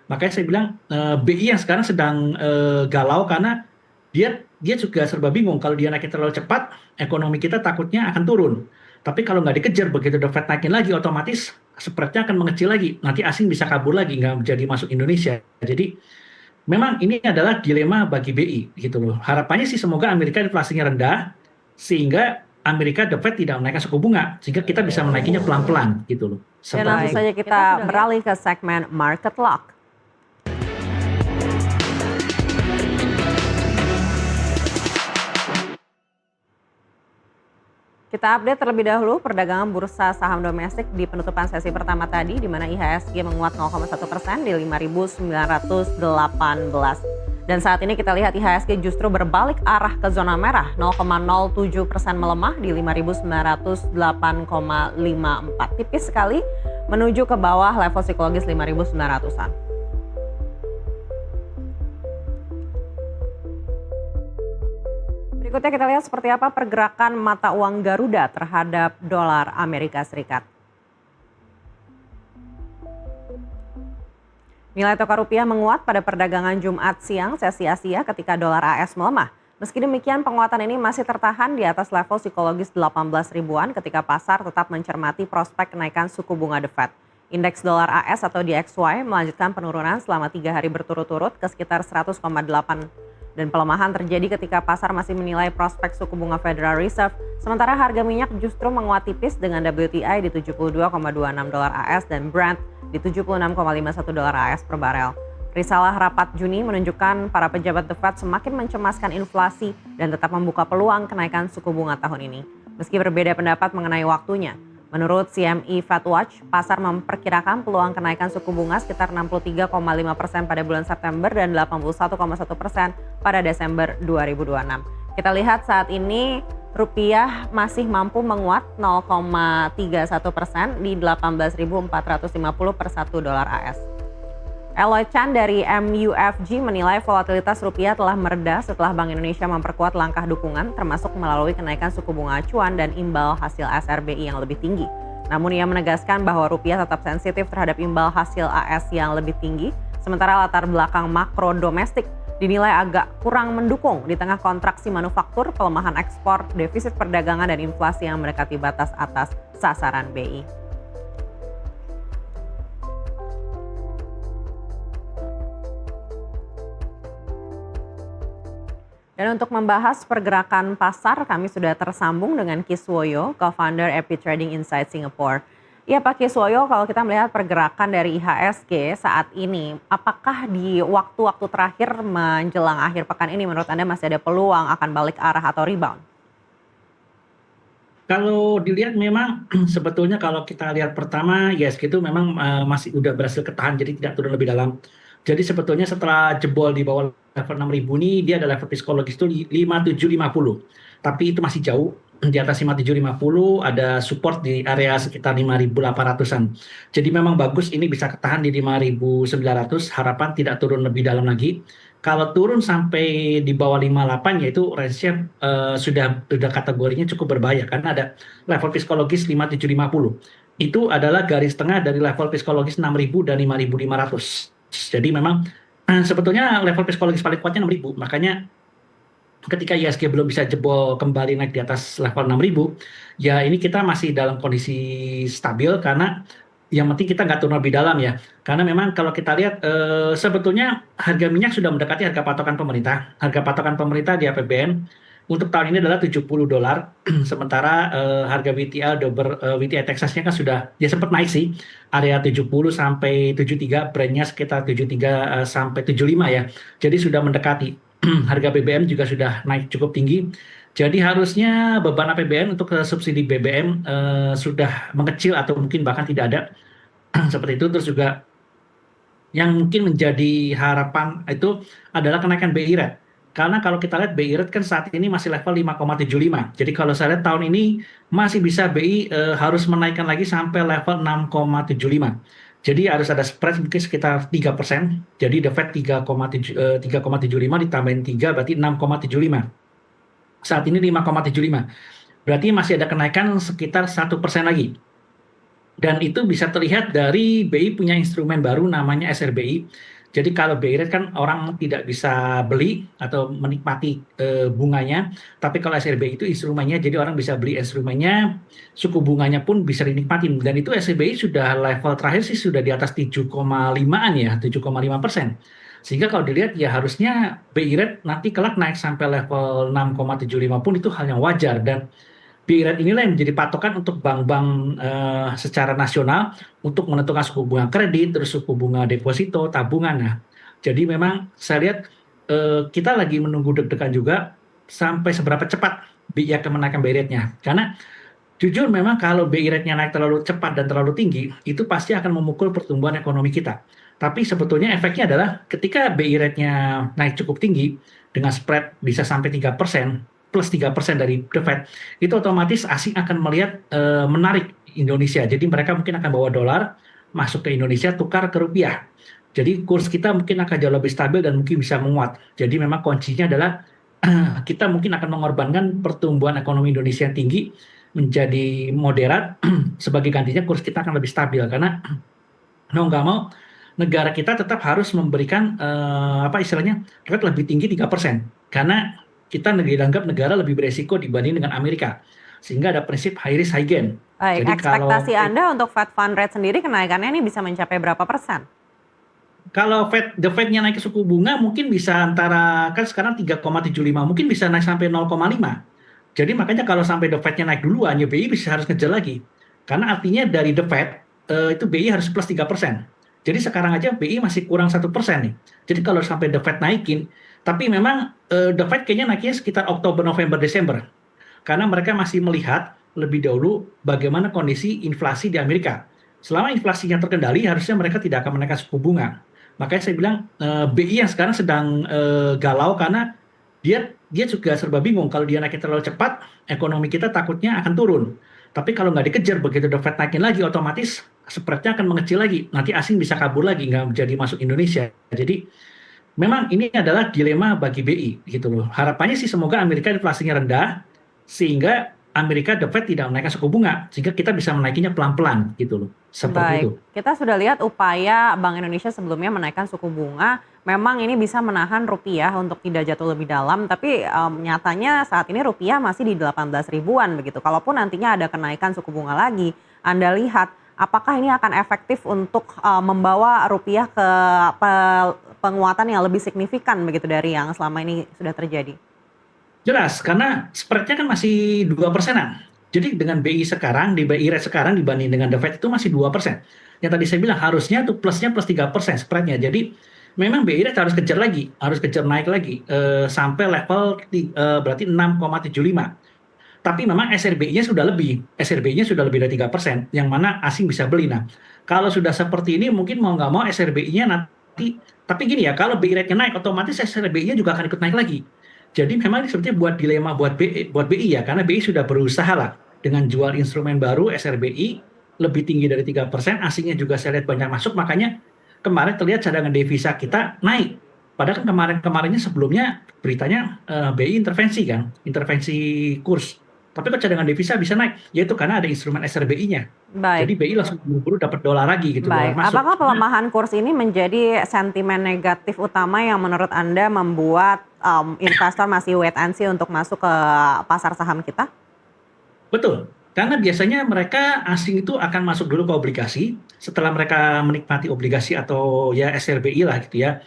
Makanya saya bilang BI yang sekarang sedang galau karena dia juga serba bingung. Kalau dia naikin terlalu cepat, ekonomi kita takutnya akan turun. Tapi kalau nggak dikejar, begitu The Fed naikin lagi, otomatis spreadnya akan mengecil lagi. Nanti asing bisa kabur lagi, nggak jadi masuk Indonesia. Jadi memang ini adalah dilema bagi BI gitu loh. Harapannya sih semoga Amerika inflasinya rendah sehingga Amerika The Fed tidak menaikkan suku bunga sehingga kita bisa menaikinya pelan-pelan gitu loh. Dan langsung Seperti itu. saja kita beralih ke segmen Market Lock. Kita update terlebih dahulu perdagangan bursa saham domestik di penutupan sesi pertama tadi, di mana IHSG menguat 0,1% di 5.918. Dan saat ini kita lihat IHSG justru berbalik arah ke zona merah, 0,07% melemah di 5.908,54. Tipis sekali menuju ke bawah level psikologis 5.900-an. Berikutnya kita lihat seperti apa pergerakan mata uang Garuda terhadap dolar Amerika Serikat. Nilai tukar rupiah menguat pada perdagangan Jumat siang sesi Asia ketika dolar AS melemah. Meski demikian penguatan ini masih tertahan di atas level psikologis 18 ribuan ketika pasar tetap mencermati prospek kenaikan suku bunga The Fed. Indeks dolar AS atau DXY melanjutkan penurunan selama 3 hari berturut-turut ke sekitar 100,8 dan pelemahan terjadi ketika pasar masih menilai prospek suku bunga Federal Reserve, sementara harga minyak justru menguat tipis dengan WTI di 72,26 dolar AS dan Brent di 76,51 dolar AS per barel. Risalah rapat Juni menunjukkan para pejabat The Fed semakin mencemaskan inflasi dan tetap membuka peluang kenaikan suku bunga tahun ini. Meski berbeda pendapat mengenai waktunya, menurut CME FedWatch, pasar memperkirakan peluang kenaikan suku bunga sekitar 63,5% pada bulan September dan 81,1% pada Desember 2026. Kita lihat saat ini rupiah masih mampu menguat 0,31% di 18.450 per 1 dolar AS. Eloy Chan dari MUFG menilai volatilitas rupiah telah mereda setelah Bank Indonesia memperkuat langkah dukungan termasuk melalui kenaikan suku bunga acuan dan imbal hasil SRBI yang lebih tinggi. Namun ia menegaskan bahwa rupiah tetap sensitif terhadap imbal hasil AS yang lebih tinggi, sementara latar belakang makro domestik dinilai agak kurang mendukung di tengah kontraksi manufaktur, pelemahan ekspor, defisit perdagangan dan inflasi yang mendekati batas atas sasaran BI. Dan untuk membahas pergerakan pasar, kami sudah tersambung dengan Kiswoyo, co-founder Epi Trading Insight Singapore. Ya Pak Kiswoyo, kalau kita melihat pergerakan dari IHSG saat ini, apakah di waktu-waktu terakhir menjelang akhir pekan ini menurut Anda masih ada peluang akan balik arah atau rebound? Kalau dilihat memang sebetulnya kalau kita lihat pertama IHSG itu memang masih udah berhasil ketahan jadi tidak turun lebih dalam. Jadi sebetulnya setelah jebol di bawah level 6.000 ini dia ada level psikologis itu 5750. Tapi itu masih jauh. Di atas 5750 ada support di area sekitar 5.800-an. Jadi memang bagus ini bisa ketahan di 5.900, harapan tidak turun lebih dalam lagi. Kalau turun sampai di bawah 58 yaitu range-nya sudah kategorinya cukup berbahaya karena ada level psikologis 5750. Itu adalah garis tengah dari level psikologis 6.000 dan 5.500. Jadi memang sebetulnya level psikologis paling kuatnya 6.000. Makanya ketika IHSG belum bisa jebol kembali naik di atas level 6.000, ya ini kita masih dalam kondisi stabil karena yang penting kita nggak turun lebih dalam ya. Karena memang kalau kita lihat sebetulnya harga minyak sudah mendekati harga patokan pemerintah. Harga patokan pemerintah di APBN untuk tahun ini adalah $70. Sementara harga WTI Texasnya kan sudah ya sempat naik sih, area 70 sampai 73, Brentnya sekitar 73 sampai 75 ya. Jadi sudah mendekati. Harga BBM juga sudah naik cukup tinggi. Jadi harusnya beban APBN untuk subsidi BBM sudah mengecil atau mungkin bahkan tidak ada. Seperti itu. Terus juga yang mungkin menjadi harapan itu adalah kenaikan BI rate. Karena kalau kita lihat BI rate kan saat ini masih level 5,75. Jadi kalau saya lihat tahun ini masih bisa BI harus menaikkan lagi sampai level 6,75. Jadi harus ada spread mungkin sekitar 3%. Jadi the Fed 3,75 ditambahin 3 berarti 6,75. Saat ini 5,75. Berarti masih ada kenaikan sekitar 1% lagi. Dan itu bisa terlihat dari BI punya instrumen baru namanya SRBI. Jadi kalau BI rate kan orang tidak bisa beli atau menikmati bunganya, tapi kalau SRBI itu instrumennya, jadi orang bisa beli instrumennya, suku bunganya pun bisa dinikmati. Dan itu SRBI sudah level terakhir sih sudah di atas 7,5-an ya, 7,5%. Sehingga kalau dilihat ya harusnya BI rate nanti kelak naik sampai level 6,75 pun itu hal yang wajar. Dan BI rate inilah yang menjadi patokan untuk bank-bank secara nasional untuk menentukan suku bunga kredit, terus suku bunga deposito, tabungan. Nah, jadi memang saya lihat kita lagi menunggu deg-degan juga sampai seberapa cepat BI akan menaikkan BI rate-nya. Karena jujur memang kalau BI rate-nya naik terlalu cepat dan terlalu tinggi, itu pasti akan memukul pertumbuhan ekonomi kita. Tapi sebetulnya efeknya adalah ketika BI rate-nya naik cukup tinggi, dengan spread bisa sampai 3%, plus 3% dari The Fed, itu otomatis asing akan melihat menarik Indonesia. Jadi mereka mungkin akan bawa dolar masuk ke Indonesia, tukar ke rupiah. Jadi kurs kita mungkin akan jauh lebih stabil dan mungkin bisa menguat. Jadi memang kuncinya adalah kita mungkin akan mengorbankan pertumbuhan ekonomi Indonesia yang tinggi menjadi moderat sebagai gantinya kurs kita akan lebih stabil karena mau nggak mau negara kita tetap harus memberikan apa istilahnya rate lebih tinggi 3% karena kita dianggap negara lebih beresiko dibanding dengan Amerika sehingga ada prinsip high risk high gain. Baik, Jadi ekspektasi Anda untuk Fed Fund Rate sendiri kenaikannya ini bisa mencapai berapa persen? kalau The Fed-nya naik ke suku bunga mungkin bisa antara kan sekarang 3,75 mungkin bisa naik sampai 0,5. Jadi makanya kalau sampai The Fed-nya naik duluan ya BI bisa harus ngejar lagi. Karena artinya dari The Fed itu BI harus plus 3%. Jadi sekarang aja BI masih kurang 1% nih. Jadi kalau sampai The Fed naikin, tapi memang The Fed kayaknya naiknya sekitar Oktober, November, Desember. Karena mereka masih melihat lebih dahulu bagaimana kondisi inflasi di Amerika. Selama inflasinya terkendali, harusnya mereka tidak akan menaikkan suku bunga. Makanya saya bilang BI yang sekarang sedang galau karena dia juga serba bingung. Kalau dia naikin terlalu cepat, ekonomi kita takutnya akan turun. Tapi kalau nggak dikejar, begitu The Fed naikin lagi, otomatis spread-nya akan mengecil lagi. Nanti asing bisa kabur lagi, nggak jadi masuk Indonesia. Jadi memang ini adalah dilema bagi BI gitu loh. Harapannya sih semoga Amerika inflasinya rendah sehingga Amerika The Fed tidak menaikkan suku bunga sehingga kita bisa menaikinya pelan-pelan gitu loh. Seperti Baik, itu. kita sudah lihat upaya Bank Indonesia sebelumnya menaikkan suku bunga, memang ini bisa menahan rupiah untuk tidak jatuh lebih dalam, tapi nyatanya saat ini rupiah masih di 18 ribuan begitu. Kalaupun nantinya ada kenaikan suku bunga lagi, Anda lihat apakah ini akan efektif untuk membawa rupiah ke penguatan yang lebih signifikan begitu dari yang selama ini sudah terjadi? Jelas, karena spread-nya kan masih 2%-an. Jadi dengan BI sekarang, di BI rate sekarang dibanding dengan The Fed itu masih 2%. Yang tadi saya bilang harusnya tuh plusnya plus 3% spread-nya. Jadi memang BI rate harus kejar lagi, harus kejar naik lagi sampai level berarti 6,75. Tapi memang SRBI-nya sudah lebih, SRBI-nya sudah lebih dari 3%, yang mana asing bisa beli. Nah, kalau sudah seperti ini mungkin mau nggak mau SRBI-nya nanti, tapi gini ya, kalau BI rate-nya naik, otomatis SRBI-nya juga akan ikut naik lagi. Jadi memang ini sebetulnya buat dilema buat BI ya, karena BI sudah berusaha lah dengan jual instrumen baru SRBI lebih tinggi dari 3%, asingnya juga saya lihat banyak masuk, makanya kemarin terlihat cadangan devisa kita naik. Padahal kan kemarin-kemarinnya sebelumnya beritanya BI intervensi kan, intervensi kurs. Tapi kok cadangan devisa bisa naik, yaitu karena ada instrumen SRBI-nya. Baik. Jadi BI langsung buru-buru dapat dolar lagi gitu, dolar Baik, masuk. apakah pelemahan kurs ini menjadi sentimen negatif utama yang menurut Anda membuat investor masih wait and see untuk masuk ke pasar saham kita? Betul, karena biasanya mereka asing itu akan masuk dulu ke obligasi, setelah mereka menikmati obligasi atau ya SRBI lah gitu ya,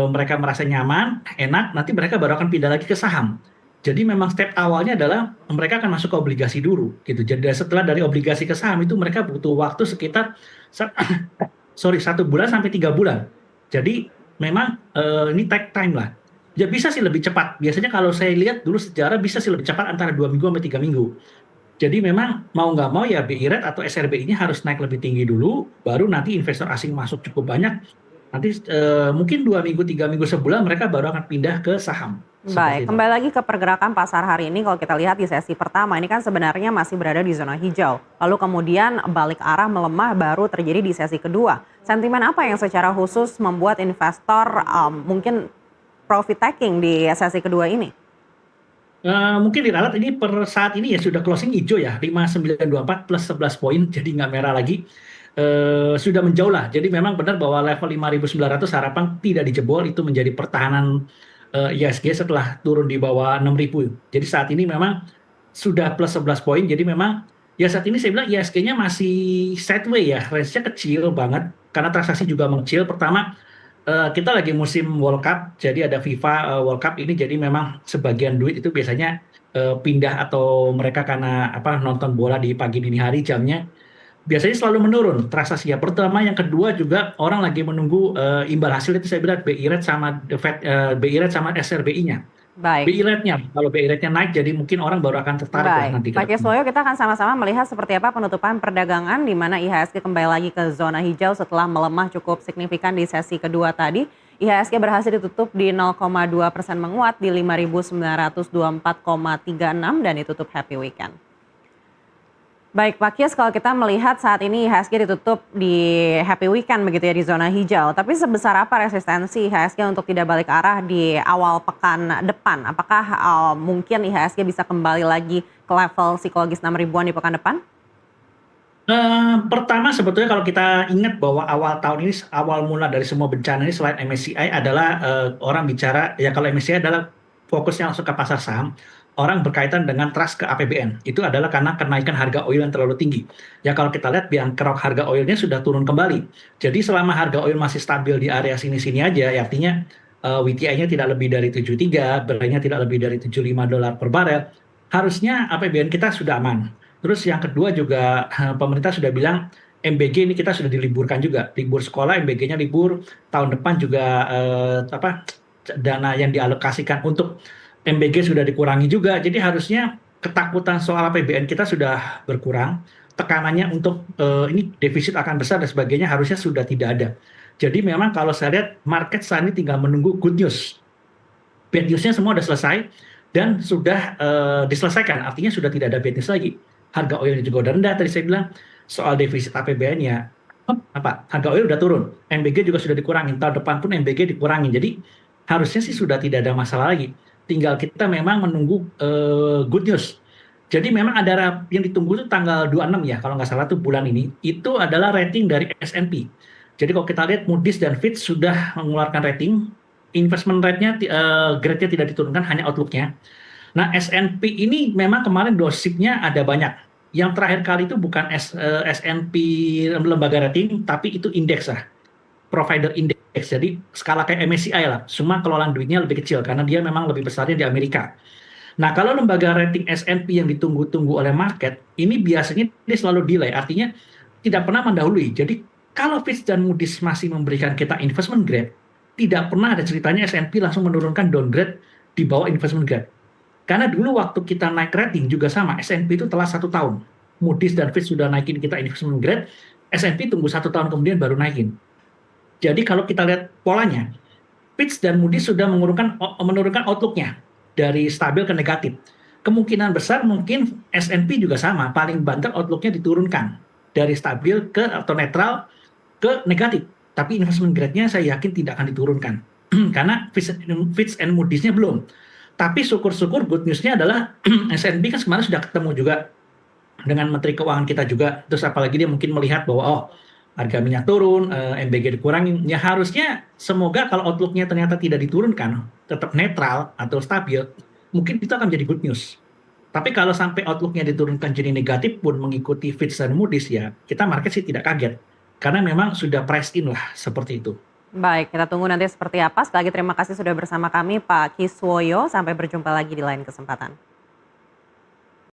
mereka merasa nyaman, enak, nanti mereka baru akan pindah lagi ke saham. Jadi memang step awalnya adalah mereka akan masuk ke obligasi dulu gitu. Jadi setelah dari obligasi ke saham itu mereka butuh waktu sekitar sorry 1 bulan sampai 3 bulan. Jadi memang ini take time lah. Ya bisa sih lebih cepat. Biasanya kalau saya lihat dulu sejarah bisa sih lebih cepat antara 2 minggu sampai 3 minggu. Jadi memang mau nggak mau ya BI rate atau SRBI-nya harus naik lebih tinggi dulu, baru nanti investor asing masuk cukup banyak. Nanti mungkin 2 minggu, 3 minggu, sebulan mereka baru akan pindah ke saham. Baik, Seperti itu. kembali lagi ke pergerakan pasar hari ini kalau kita lihat di sesi pertama ini kan sebenarnya masih berada di zona hijau. Lalu kemudian balik arah melemah baru terjadi di sesi kedua. Sentimen apa yang secara khusus membuat investor mungkin profit taking di sesi kedua ini? Mungkin diralat ini per saat ini ya sudah closing hijau ya, 5924 plus 11 poin, jadi nggak merah lagi. sudah menjauh lah. Jadi memang benar bahwa level 5.900 harapan tidak dijebol, itu menjadi pertahanan IHSG setelah turun di bawah 6.000. Jadi saat ini memang sudah plus 11 poin. Jadi memang ya saat ini saya bilang IHSG-nya masih sideways ya, range-nya kecil banget karena transaksi juga mengecil. Pertama, kita lagi musim World Cup, jadi ada FIFA World Cup ini, jadi memang sebagian duit itu biasanya pindah atau mereka karena apa nonton bola di pagi dini hari jamnya biasanya selalu menurun transaksi ya. Pertama, yang kedua juga orang lagi menunggu imbal hasil itu saya bilang BI rate sama the Fed, BI rate sama SRBI-nya. Baik. BI rate-nya, kalau BI rate-nya naik, jadi mungkin orang baru akan tertarik lah Baik, nanti ke Pak depan. Kiswoyo, kita akan sama-sama melihat seperti apa penutupan perdagangan di mana IHSG kembali lagi ke zona hijau setelah melemah cukup signifikan di sesi kedua tadi. IHSG berhasil ditutup di 0,2% menguat di 5.924,36 dan ditutup happy weekend. Baik Pak Kies, kalau kita melihat saat ini IHSG ditutup di happy weekend begitu ya di zona hijau. Tapi sebesar apa resistensi IHSG untuk tidak balik arah di awal pekan depan? Apakah mungkin IHSG bisa kembali lagi ke level psikologis 6 ribuan di pekan depan? Pertama sebetulnya kalau kita ingat bahwa awal tahun ini, awal mula dari semua bencana ini selain MSCI adalah orang bicara, ya kalau MSCI adalah fokusnya langsung ke pasar saham, orang berkaitan dengan trust ke APBN. Itu adalah karena kenaikan harga oil yang terlalu tinggi. Ya kalau kita lihat biang kerok harga oilnya sudah turun kembali. Jadi selama harga oil masih stabil di area sini-sini aja, ya artinya WTI-nya tidak lebih dari 73, Brent-nya tidak lebih dari 75 dolar per barel, harusnya APBN kita sudah aman. Terus yang kedua juga pemerintah sudah bilang MBG ini kita sudah diliburkan juga, libur sekolah, MBG-nya libur, tahun depan juga dana yang dialokasikan untuk MBG sudah dikurangi juga. Jadi harusnya ketakutan soal APBN kita sudah berkurang, tekanannya untuk ini defisit akan besar dan sebagainya harusnya sudah tidak ada. Jadi memang kalau saya lihat market saat ini tinggal menunggu good news. Bad news-nya semua sudah selesai dan sudah diselesaikan, artinya sudah tidak ada bad news lagi. Harga oilnya juga udah rendah, tadi saya bilang soal defisit APBN ya, harga oil udah turun, MBG juga sudah dikurangin, tahun depan pun MBG dikurangin, jadi harusnya sih sudah tidak ada masalah lagi. Tinggal kita memang menunggu good news. Jadi memang ada yang ditunggu itu tanggal 26 ya, kalau nggak salah tuh bulan ini, itu adalah rating dari S&P. Jadi kalau kita lihat Moody's dan Fitch sudah mengeluarkan rating, investment rate-nya, grade-nya tidak diturunkan, hanya outlook-nya. Nah, S&P ini memang kemarin gosipnya ada banyak. Yang terakhir kali itu bukan S&P lembaga rating, tapi itu indeks lah, provider indeks. Jadi skala kayak MSCI lah, cuma kelolaan duitnya lebih kecil karena dia memang lebih besarnya di Amerika. Nah, kalau lembaga rating S&P yang ditunggu-tunggu oleh market, ini biasanya dia selalu delay, artinya tidak pernah mendahului. Jadi kalau Fitch dan Moody's masih memberikan kita investment grade, tidak pernah ada ceritanya S&P langsung menurunkan downgrade di bawah investment grade. Karena dulu waktu kita naik rating juga sama, S&P itu telah 1 tahun. Moody's dan Fitch sudah naikin kita investment grade, S&P tunggu 1 tahun kemudian baru naikin. Jadi kalau kita lihat polanya, Fitch dan Moody's sudah menurunkan outlook-nya dari stabil ke negatif. Kemungkinan besar mungkin S&P juga sama, paling banter outlook-nya diturunkan dari stabil ke atau netral ke negatif. Tapi investment grade-nya saya yakin tidak akan diturunkan. Karena Fitch and Moody's-nya belum. Tapi syukur-syukur good news-nya adalah S&P kan kemarin sudah ketemu juga dengan Menteri Keuangan kita juga. Terus apalagi dia mungkin melihat bahwa harga minyak turun, MBG dikurangin. Ya harusnya semoga kalau outlook-nya ternyata tidak diturunkan, tetap netral atau stabil, mungkin itu akan menjadi good news. Tapi kalau sampai outlook-nya diturunkan jadi negatif pun mengikuti Fitch dan Moody's, ya kita market sih tidak kaget. Karena memang sudah price in lah seperti itu. Baik, kita tunggu nanti seperti apa. Sekali lagi terima kasih sudah bersama kami Pak Kiswoyo. Sampai berjumpa lagi di lain kesempatan.